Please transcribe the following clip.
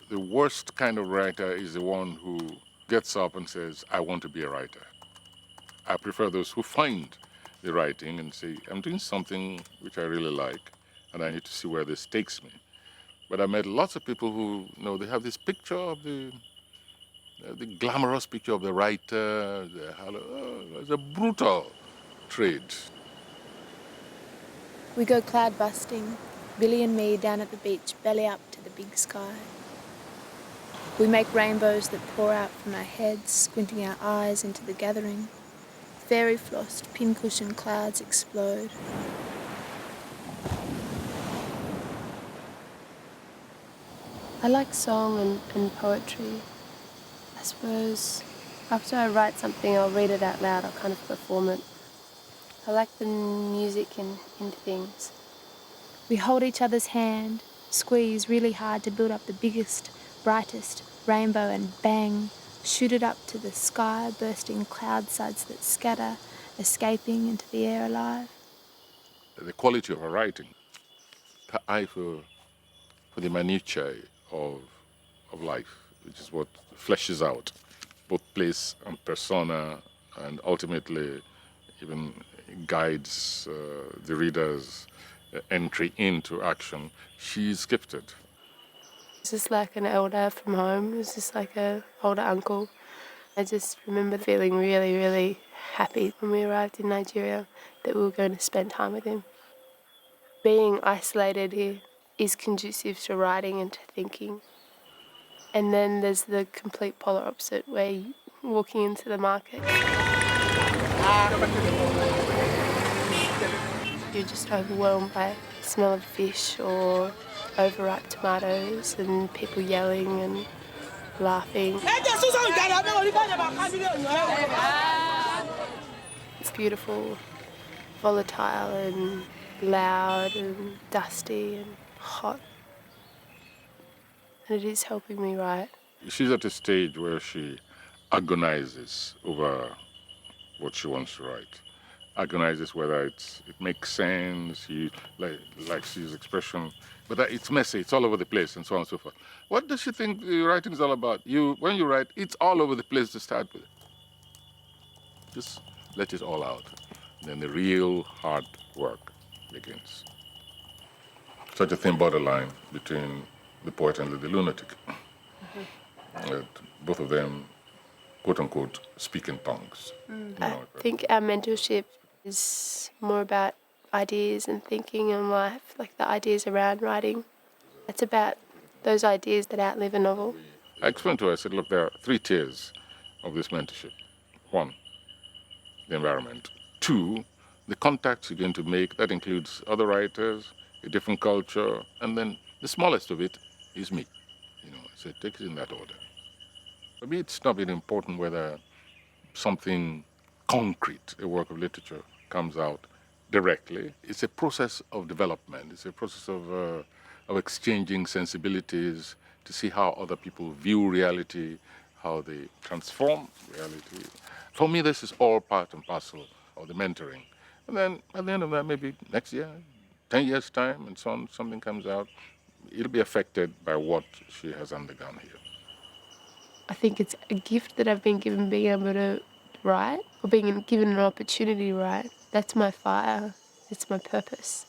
The worst kind of writer is the one who gets up and says, I want to be a writer. I prefer those who find the writing and say, I'm doing something which I really like, and I need to see where this takes me. But I met lots of people who, they have this picture of the glamorous picture of the writer. It's a brutal trade. We go cloud busting, Billy and me down at the beach, belly up to the big sky. We make rainbows that pour out from our heads, squinting our eyes into the gathering. Fairy-flossed, pincushion clouds explode. I like song and poetry. I suppose after I write something, I'll read it out loud, I'll kind of perform it. I like the music in things. We hold each other's hand, squeeze really hard to build up the biggest, brightest rainbow, and bang, shoot it up to the sky, bursting cloud suds that scatter, escaping into the air alive. The quality of her writing, her eye for the minutiae of life, which is what fleshes out both place and persona, and ultimately even guides the reader's entry into action. She's gifted. It's just like an elder from home. It's just like an older uncle. I just remember feeling really, really happy when we arrived in Nigeria that we were going to spend time with him. Being isolated here is conducive to writing and to thinking. And then there's the complete polar opposite, where you're walking into the market. You're just overwhelmed by the smell of fish or overripe tomatoes and people yelling and laughing. It's beautiful, volatile and loud and dusty and hot. And it is helping me write. She's at a stage where she agonizes over what she wants to write. Agonizes whether it makes sense, like she's expression, but it's messy, it's all over the place, and so on and so forth. What does she think the writing is all about? When you write, it's all over the place to start with. Just let it all out. Then the real hard work begins. Such a thin borderline between the poet and the lunatic. Both of them, quote unquote, speak in tongues. I think our mentorship is more about ideas and thinking in life, like the ideas around writing. It's about those ideas that outlive a novel. I explained to her, I said, look, there are 3 tiers of this mentorship. 1, the environment. 2, the contacts you're going to make. That includes other writers, a different culture, and then the smallest of it is me. So take it in that order. For me, it's not really important whether something concrete, a work of literature, comes out directly. It's a process of development. It's a process of exchanging sensibilities to see how other people view reality, how they transform reality. For me, this is all part and parcel of the mentoring. And then at the end of that, maybe next year, 10 years' time, and so on, something comes out, it'll be affected by what she has undergone here. I think it's a gift that I've been given, being able to write, or being given an opportunity to write. That's my fire. It's my purpose.